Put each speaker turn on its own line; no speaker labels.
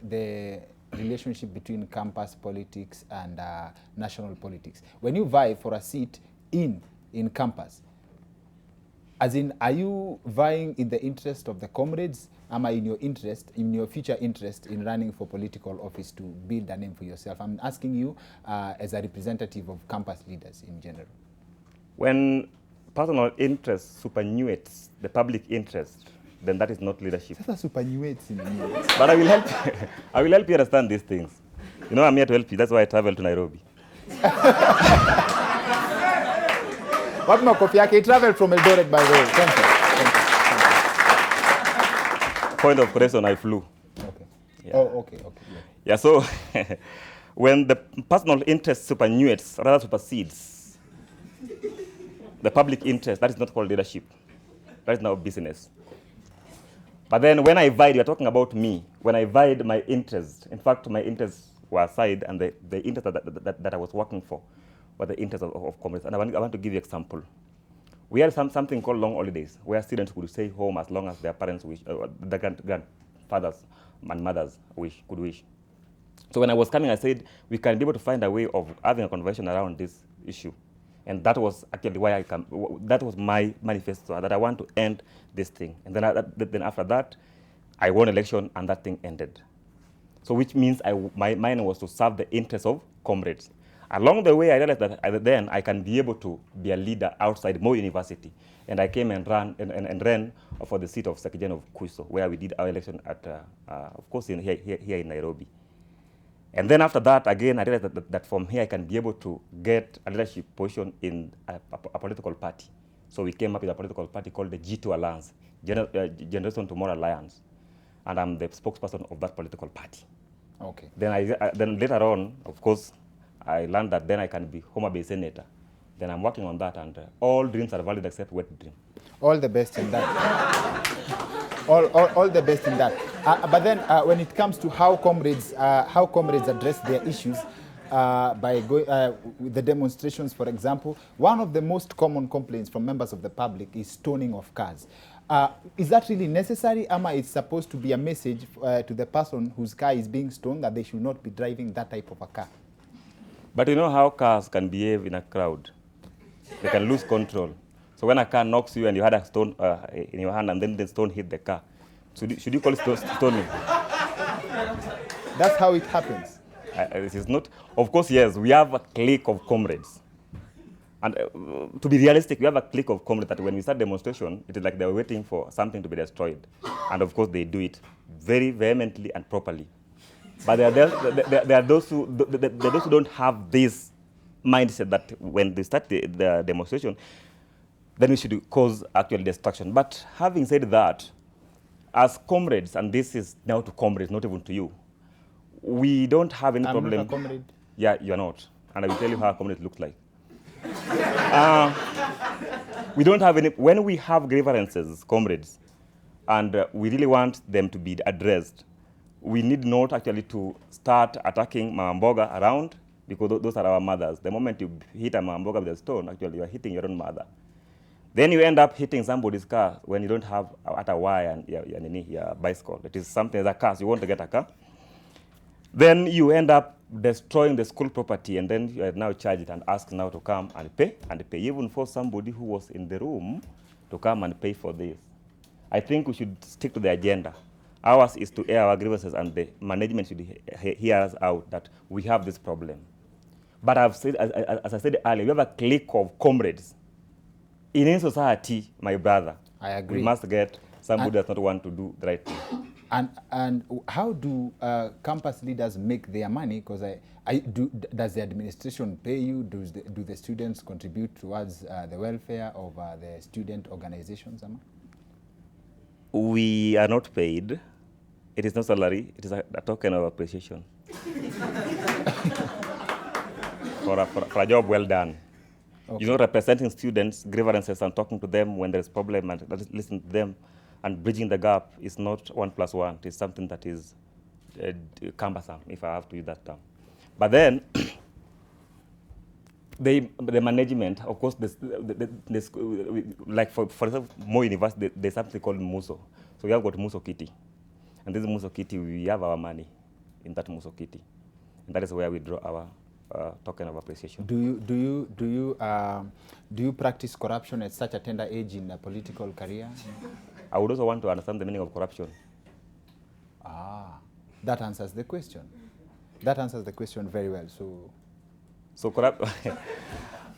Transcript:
the relationship between campus politics and national politics. When you vie for a seat in campus, as in, are you vying in the interest of the comrades? Am I in your interest, in your future interest in running for political office to build a name for yourself? I'm asking you as a representative of campus leaders in general.
When personal interest superannuates the public interest, then that is not leadership.
Superannuates in
But I will help you. I will help you understand these things. You know, I'm here to help you. That's why I travel to Nairobi.
He traveled from Eldoret, by the way. Thank you.
Point of correction, I flew.
Okay.
Yeah.
Oh, okay.
Yeah, so when the personal interest superannuates, rather supersedes the public interest, that is not called leadership. That is now business. But then when I vied, you're talking about me. When I vied my interest, in fact, my interests were aside, and the interest that I was working for were the interests of comrades. And I want to give you an example. We had something called long holidays, where students could stay home as long as their parents wish, the grandfathers and mothers could wish. So when I was coming, I said, we can be able to find a way of having a conversation around this issue. And that was actually why that was my manifesto, that I want to end this thing. And then after that, I won election and that thing ended. So which means my mind was to serve the interests of comrades. Along the way, I realized that then I can be able to be a leader outside Moi University. And I came and ran for the seat of Secretary of MUSO, where we did our election at, of course, here in Nairobi. And then after that, again, I realized that from here I can be able to get a leadership position in a political party. So we came up with a political party called the G2 Alliance, Generation Tomorrow Alliance. And I'm the spokesperson of that political party.
Okay.
Then later on, of course, I learned that then I can be Homa Bay Senator. Then I'm working on that, and all dreams are valid except wet dream.
All the best in that. all the best in that. But then when it comes to how comrades address their issues by going with the demonstrations, for example, one of the most common complaints from members of the public is stoning of cars. Is that really necessary? It's supposed to be a message to the person whose car is being stoned that they should not be driving that type of a car?
But you know how cars can behave in a crowd? They can lose control. So when a car knocks you and you had a stone in your hand and then the stone hit the car, should you call it stoning?
That's how it happens.
It is not. Of course, yes, we have a clique of comrades. And to be realistic, we have a clique of comrades that when we start demonstration, it is like they're waiting for something to be destroyed. And of course, they do it very vehemently and properly. But there are those who don't have this mindset that when they start the demonstration, then we should cause actual destruction. But having said that, as comrades, and this is now to comrades, not even to you, we don't have any problem.
I'm not a comrade.
Yeah, you're not. And I will tell you how a comrade looks like. We don't have any, when we have grievances, comrades, and we really want them to be addressed, we need not actually to start attacking Mamboga around, because those are our mothers. The moment you hit a Mamboga with a stone, actually you are hitting your own mother. Then you end up hitting somebody's car when you don't have a wire and your bicycle. It is something as a car, so you want to get a car. Then you end up destroying the school property, and then you are now charged and asked now to come and pay, even for somebody who was in the room to come and pay for this. I think we should stick to the agenda. Ours is to air our grievances, and the management should hear us out that we have this problem. But I've said, as I said earlier, we have a clique of comrades. In any society, my brother,
I agree.
We must get somebody who does not want to do the right thing.
And how do campus leaders make their money? Because does the administration pay you? Do the students contribute towards the welfare of the student organizations?
We are not paid. It is not salary. It is a token of appreciation for a job well done. Okay. You know, representing students' grievances and talking to them when there is a problem and listening to them and bridging the gap is not 1 + 1. It is something that is cumbersome, if I have to use that term. But then, the management, of course, like for example, Moi University, there's something called MUSO. So we have got MUSO kitty. And this MUSO kitty, we have our money. in that MUSO kitty. And that is where we draw our token of appreciation.
Do you practice corruption at such a tender age in a political career?
I would also want to understand the meaning of corruption.
Ah, that answers the question. That answers the question very well. So